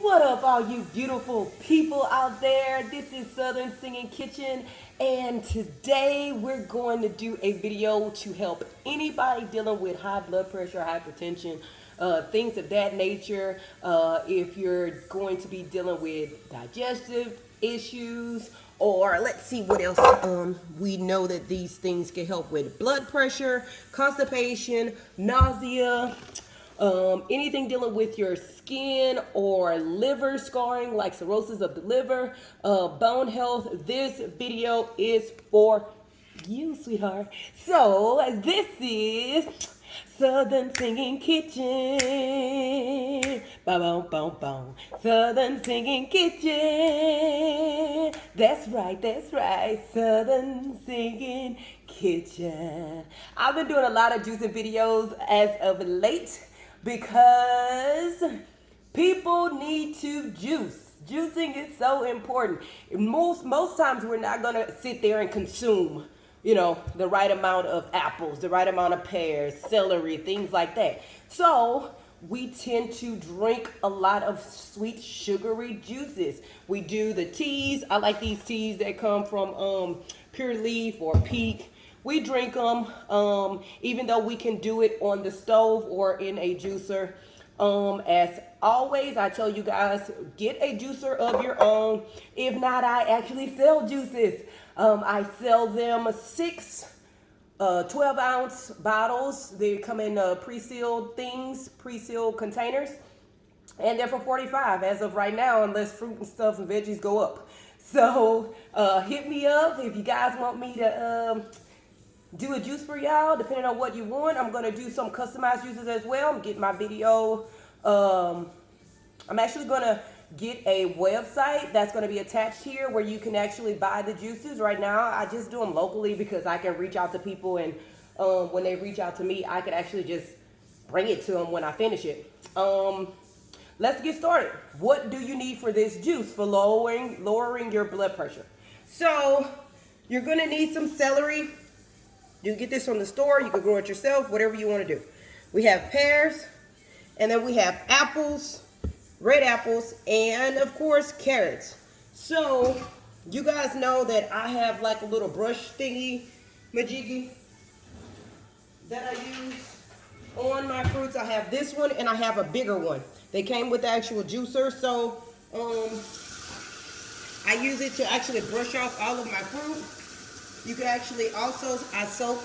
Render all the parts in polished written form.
What up, all you beautiful people out there? This is Southern Singing Kitchen, and today we're going to do a video to help anybody dealing with high blood pressure, hypertension, things of that nature. If you're going to be dealing with digestive issues, or let's see what else we know that these things can help with: blood pressure, constipation, nausea. Anything dealing with your skin or liver scarring, like cirrhosis of the liver, bone health, this video is for you, sweetheart. So this is Southern Singing Kitchen. Boom, boom, boom. Southern Singing Kitchen. That's right, that's right. Southern Singing Kitchen. I've been doing a lot of juicing videos as of late, because people need to juice. Juicing is so important. Most times we're not gonna sit there and consume, the right amount of apples, the right amount of pears, celery, things like that. So we tend to drink a lot of sweet, sugary juices. We do the teas. I like these teas that come from Pure Leaf or Peak. We drink them, even though we can do it on the stove or in a juicer. As always, I tell you guys, get a juicer of your own. If not, I actually sell juices. I sell them 6 12-ounce bottles. They come in pre-sealed containers. And they're for $45 as of right now, unless fruit and stuff and veggies go up. So hit me up if you guys want me to do a juice for y'all, depending on what you want. I'm going to do some customized juices as well. I'm getting my video. I'm actually going to get a website that's going to be attached here where you can actually buy the juices. Right now, I just do them locally because I can reach out to people, and when they reach out to me, I can actually just bring it to them when I finish it. Let's get started. What do you need for this juice for lowering your blood pressure? So you're going to need some celery. You can get this from the store. You can grow it yourself, whatever you want to do. We have pears, and then we have apples, red apples, and of course carrots. So you guys know that I have like a little brush thingy majiggy that I use on my fruits. I have this one and I have a bigger one. They came with the actual juicer, so I use it to actually brush off all of my fruit. You can actually also, I soak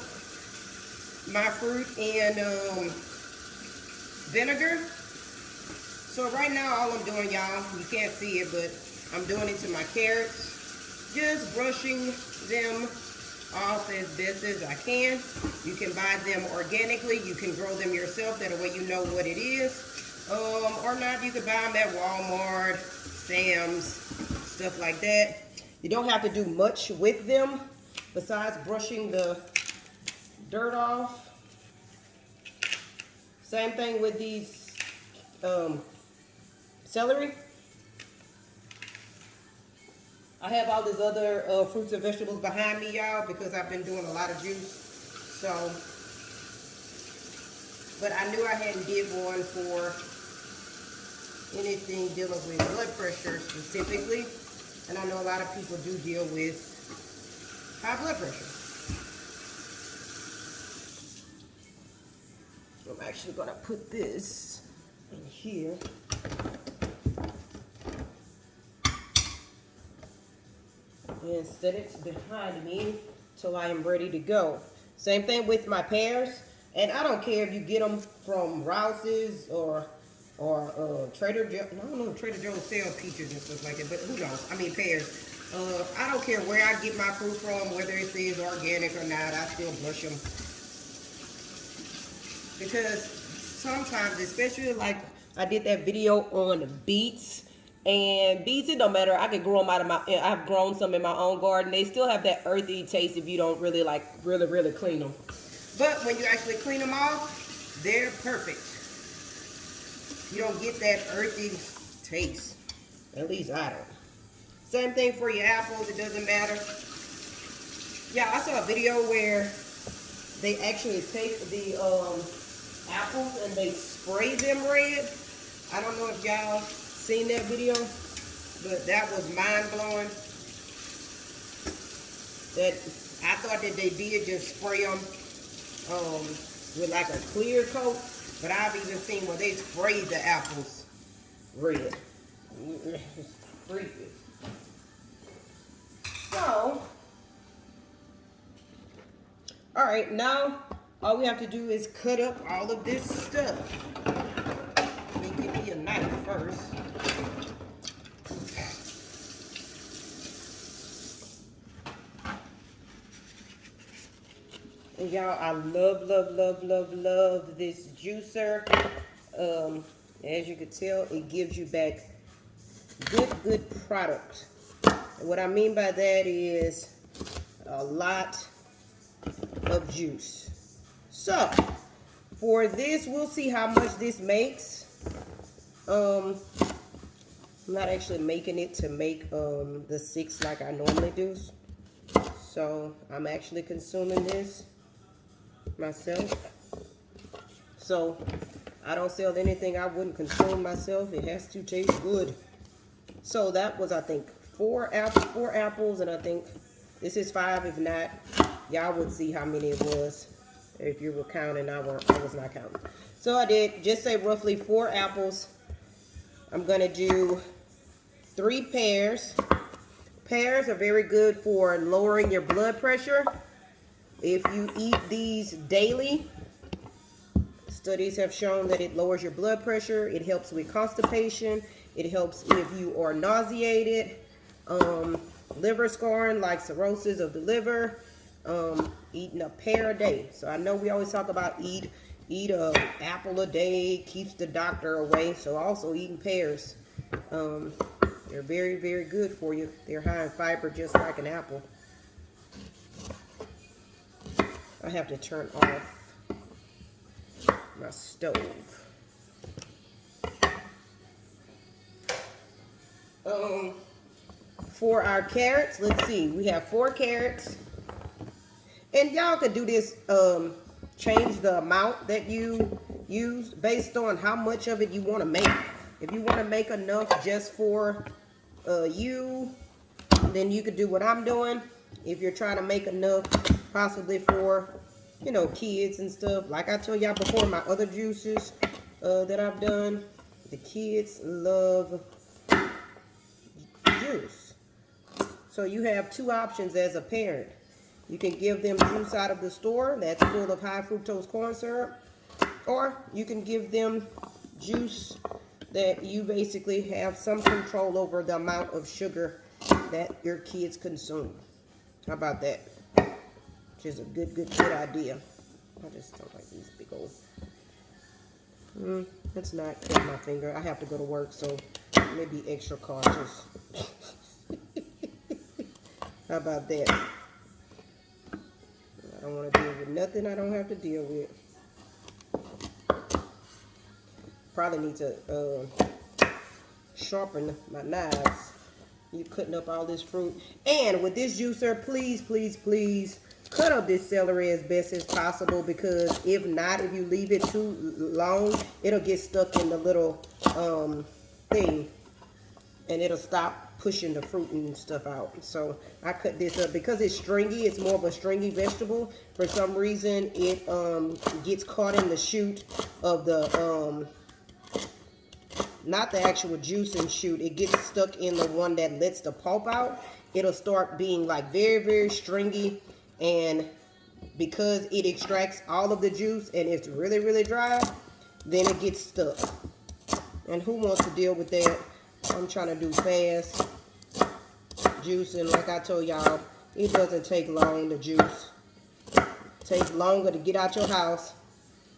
my fruit in vinegar. So right now, all I'm doing, y'all, you can't see it, but I'm doing it to my carrots. Just brushing them off as best as I can. You can buy them organically. You can grow them yourself. That way you know what it is. Or not, you can buy them at Walmart, Sam's, stuff like that. You don't have to do much with them besides brushing the dirt off. Same thing with these celery. I have all these other fruits and vegetables behind me, y'all, because I've been doing a lot of juice. So, but I knew I hadn't did one for anything dealing with blood pressure specifically. And I know a lot of people do deal with high blood pressure. I'm actually going to put this in here. And set it behind me till I am ready to go. Same thing with my pears. And I don't care if you get them from Rouse's or Trader Joe's. I don't know if Trader Joe's sells peaches and stuff like that, but who knows? I mean pears. I don't care where I get my fruit from, whether it says organic or not, I still brush them. Because sometimes, especially like I did that video on beets, and beets, it don't matter. I can grow them out of I've grown some in my own garden. They still have that earthy taste if you don't really really clean them. But when you actually clean them off, they're perfect. You don't get that earthy taste. At least I don't. Same thing for your apples, it doesn't matter. Yeah, I saw a video where they actually take the apples and they spray them red. I don't know if y'all seen that video, but that was mind-blowing. That I thought that they did just spray them with like a clear coat, but I've even seen where they sprayed the apples red. It's creepy. So, all right, now all we have to do is cut up all of this stuff. Let me get me a knife first. And y'all, I love this juicer. As you can tell, it gives you back good product. And what I mean by that is a lot of juice. So, for this, we'll see how much this makes. I'm not actually making it to make the 6 like I normally do. So, I'm actually consuming this myself. So I don't sell anything I wouldn't consume myself. It has to taste good. So that was, I think, 4 apples, and I think this is 5. If not, y'all would see how many it was if you were counting. I was not counting. So I did just say roughly 4 apples. I'm gonna do 3 pears. Pears are very good for lowering your blood pressure. If you eat these daily, studies have shown that it lowers your blood pressure. It helps with constipation. It helps if you are nauseated, liver scarring like cirrhosis of the liver, eating a pear a day. So I know we always talk about eat an apple a day, keeps the doctor away. So also eating pears. They're very good for you. They're high in fiber just like an apple. I have to turn off my stove. For our carrots, let's see. We have 4 carrots. And y'all could do this, change the amount that you use based on how much of it you want to make. If you want to make enough just for you, then you could do what I'm doing. If you're trying to make enough possibly for, you know, kids and stuff. Like I told y'all before, my other juices that I've done, the kids love juice. So you have 2 options as a parent. You can give them juice out of the store that's full of high fructose corn syrup, or you can give them juice that you basically have some control over the amount of sugar that your kids consume. How about that? Which is a good idea. I just don't like these big old. Let's not cut my finger. I have to go to work, so maybe extra cautious. How about that? I don't want to deal with nothing I don't have to deal with. Probably need to sharpen my knives. You're cutting up all this fruit. And with this juicer, please cut up this celery as best as possible, because if not, if you leave it too long, it'll get stuck in the little thing, and it'll stop pushing the fruit and stuff out. So I cut this up because it's stringy. It's more of a stringy vegetable. For some reason, it gets caught in the shoot of the not the actual juicing shoot. It gets stuck in the one that lets the pulp out. It'll start being like very stringy, and because it extracts all of the juice and it's really dry, then it gets stuck. And who wants to deal with that? I'm trying to do fast juicing. Like I told y'all, it doesn't take long to juice. It takes longer to get out your house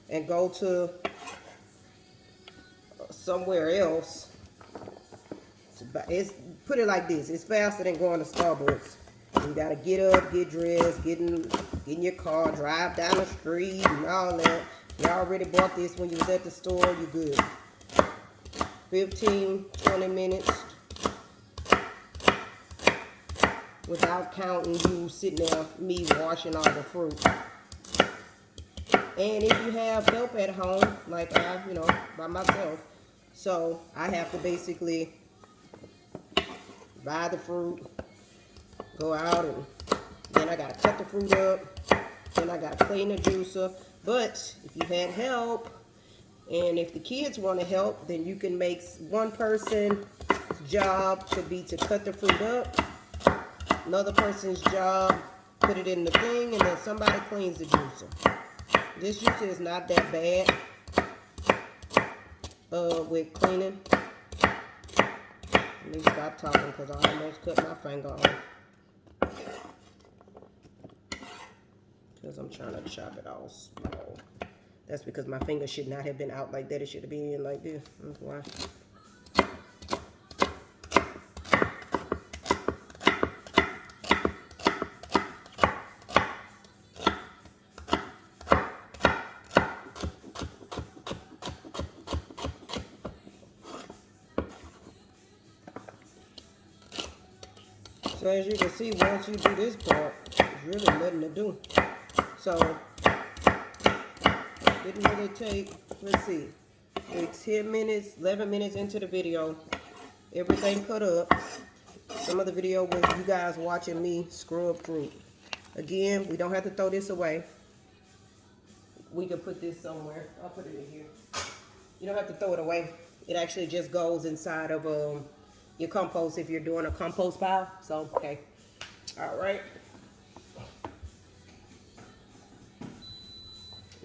and go to somewhere else. It's put it like this: it's faster than going to Starbucks. You gotta get up, get dressed, get in your car, drive down the street and all that. You already bought this when you was at the store, you good. 15-20 minutes without counting you sitting there, me washing all the fruit. And if you have help at home, like I have, by myself, So I have to basically buy the fruit, go out, and then I gotta cut the fruit up, then I gotta clean the juicer. But if you had help, and if the kids want to help, then you can make one person's job to be to cut the fruit up, another person's job put it in the thing, and then somebody cleans the juicer. This juicer is not that bad with cleaning. Let me stop talking because I almost cut my finger off. Because I'm trying to chop it all small. That's because my finger should not have been out like that. It should have been in like this. That's why. So as you can see, once you do this part, there's really nothing to do. So, didn't really take, let's see, like 10 minutes, 11 minutes into the video, everything cut up. Some of the video was you guys watching me scrub fruit. Again, we don't have to throw this away. We can put this somewhere. I'll put it in here. You don't have to throw it away. It actually just goes inside of your compost if you're doing a compost pile. So, okay. All right.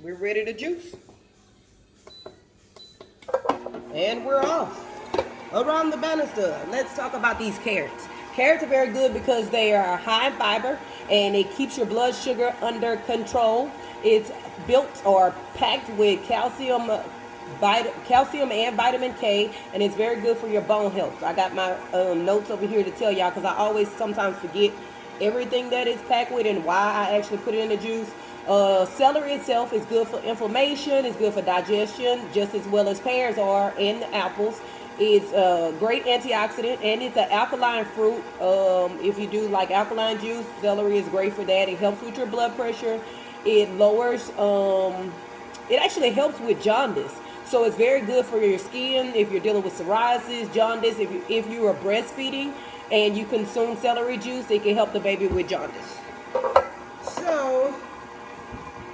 We're ready to juice. And we're off. Around the banister, let's talk about these carrots. Carrots are very good because they are high in fiber and it keeps your blood sugar under control. It's built or packed with calcium and vitamin K, and it's very good for your bone health. So I got my notes over here to tell y'all because I always sometimes forget everything that it's packed with and why I actually put it in the juice. Celery itself is good for inflammation, it's good for digestion, just as well as pears are, and the apples. It's a great antioxidant, and it's an alkaline fruit. If you do like alkaline juice, celery is great for that. It helps with your blood pressure. It lowers, it actually helps with jaundice. So it's very good for your skin if you're dealing with psoriasis, jaundice. If you are breastfeeding and you consume celery juice, it can help the baby with jaundice. So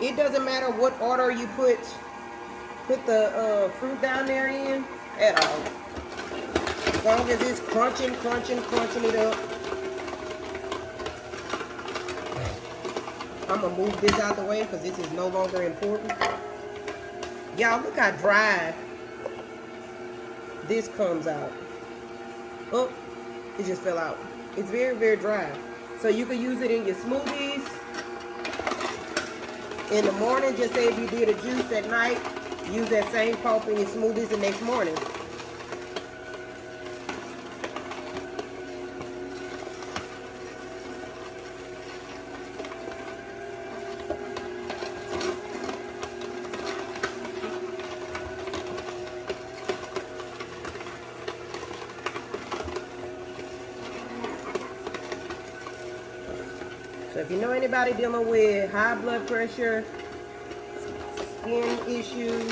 it doesn't matter what order you put the fruit down there in at all. As long as it's crunching it up. I'm gonna move this out the way because this is no longer important. Y'all, look how dry this comes out. Oh, it just fell out. It's very, very dry. So you can use it in your smoothies. In the morning, just say if you did a juice at night, use that same pulp in your smoothies the next morning. So if you know anybody dealing with high blood pressure, skin issues,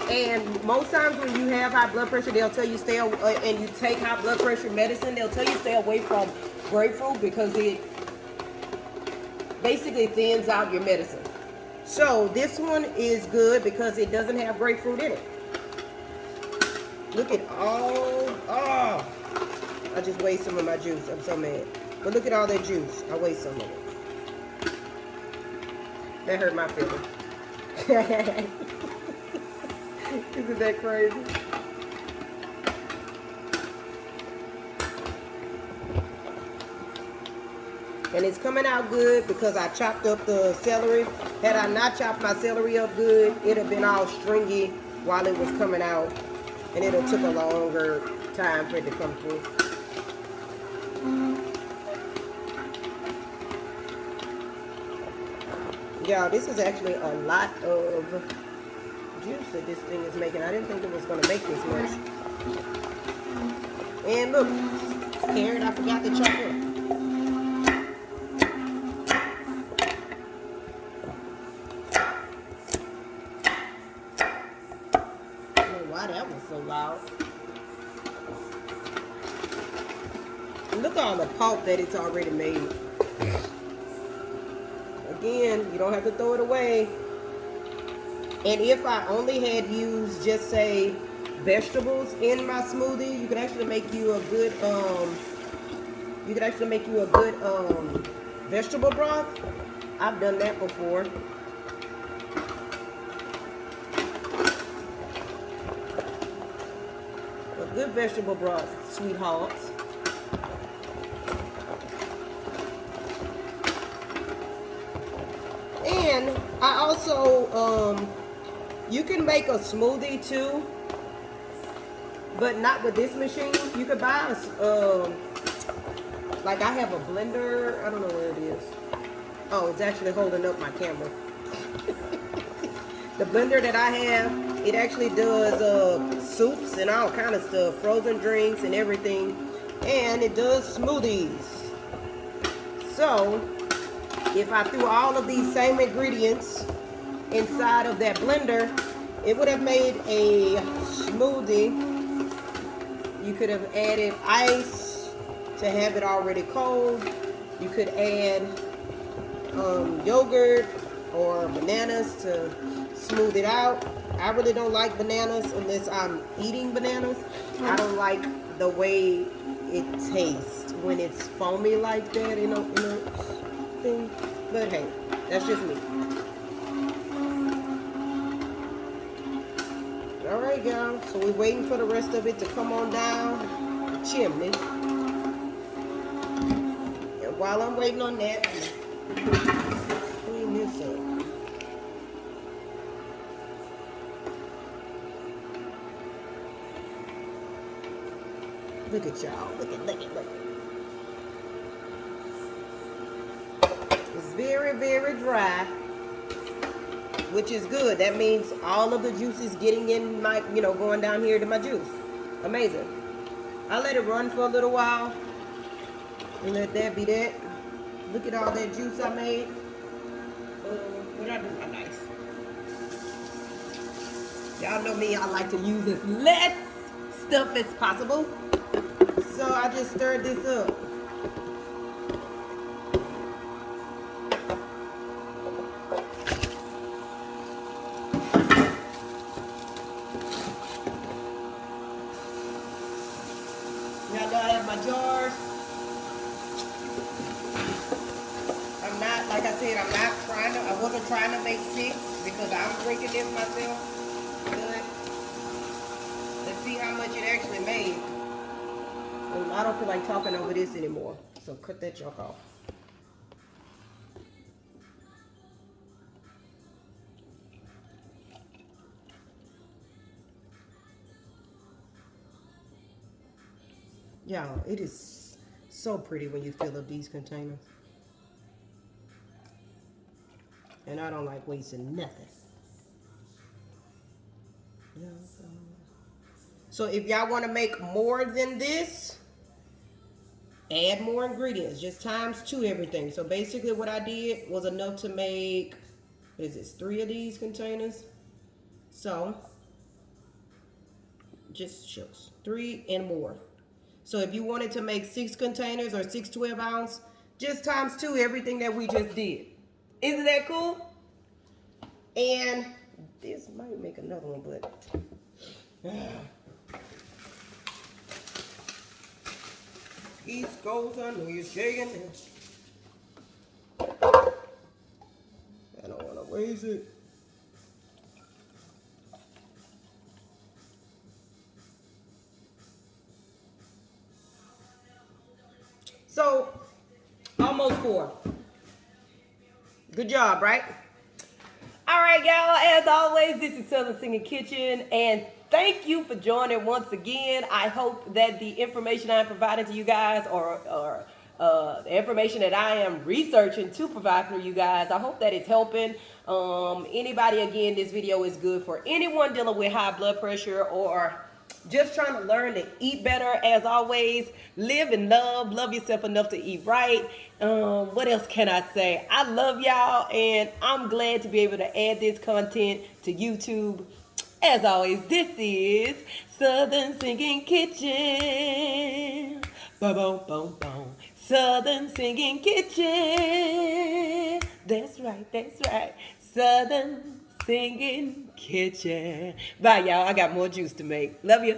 and most times when you have high blood pressure, they'll tell you stay away, and you take high blood pressure medicine, they'll tell you stay away from grapefruit because it basically thins out your medicine. So this one is good because it doesn't have grapefruit in it. Look at all, oh, I just wasted some of my juice. I'm so mad. But look at all that juice. I waste some of it. That hurt my feelings. Isn't that crazy? And it's coming out good because I chopped up the celery. Had I not chopped my celery up good, it'd have been all stringy while it was coming out. And it'll took a longer time for it to come through. Y'all, this is actually a lot of juice that this thing is making. I didn't think it was going to make this much. And look, carrot I forgot to chop up. that was so loud. Look at all the pulp that it's already made. Again, you don't have to throw it away. And if I only had used, just say, vegetables in my smoothie, you could actually make you a good vegetable broth. I've done that before. A good vegetable broth, sweethearts. And I also, you can make a smoothie too, but not with this machine. You could buy like I have a blender. I don't know where it is. Oh, it's actually holding up my camera. The blender that I have, it actually does soups and all kind of stuff, frozen drinks and everything, and it does smoothies. So if I threw all of these same ingredients inside of that blender, it would have made a smoothie. You could have added ice to have it already cold. You could add yogurt or bananas to smooth it out. I really don't like bananas unless I'm eating bananas. I don't like the way it tastes when it's foamy like that in a thing. But hey, that's just me. All right, y'all. So we're waiting for the rest of it to come on down the chimney. And while I'm waiting on that, clean this up. Look at y'all. Look at. It's very, very dry, which is good. That means all of the juice is getting in my, going down here to my juice. Amazing. I'll let it run for a little while and let that be that. Look at all that juice I made. What I do with my knife? Y'all know me, I like to use as less stuff as possible. So I just stirred this up. Y'all know I have my jars. I'm not, like I said, I wasn't trying to make 6 because I'm drinking this myself. But let's see how much it actually made. I don't feel like talking over this anymore, so cut that junk off. Y'all, it is so pretty when you fill up these containers. And I don't like wasting nothing. So if y'all want to make more than this, add more ingredients, just times 2 everything. So basically what I did was enough to make, what is this, 3 of these containers. So just shows 3 and more. So if you wanted to make 6 containers or 6 12-ounce, just times 2 everything that we just did. Isn't that cool? And this might make another one, but East Coast, I know you're shaking it. I don't want to waste it. So, almost 4. Good job, right? All right, y'all. As always, this is Southern Singing Kitchen, and thank you for joining once again. I hope that the information I'm providing to you guys, or the information that I am researching to provide for you guys, I hope that it's helping. Anybody, again, this video is good for anyone dealing with high blood pressure or just trying to learn to eat better. As always, live and love yourself enough to eat right. What else can I say? I love y'all, and I'm glad to be able to add this content to YouTube. As always, this is Southern Singing Kitchen. Boom, boom, boom, boom. Southern Singing Kitchen. That's right, that's right. Southern Singing Kitchen. Bye, y'all. I got more juice to make. Love you.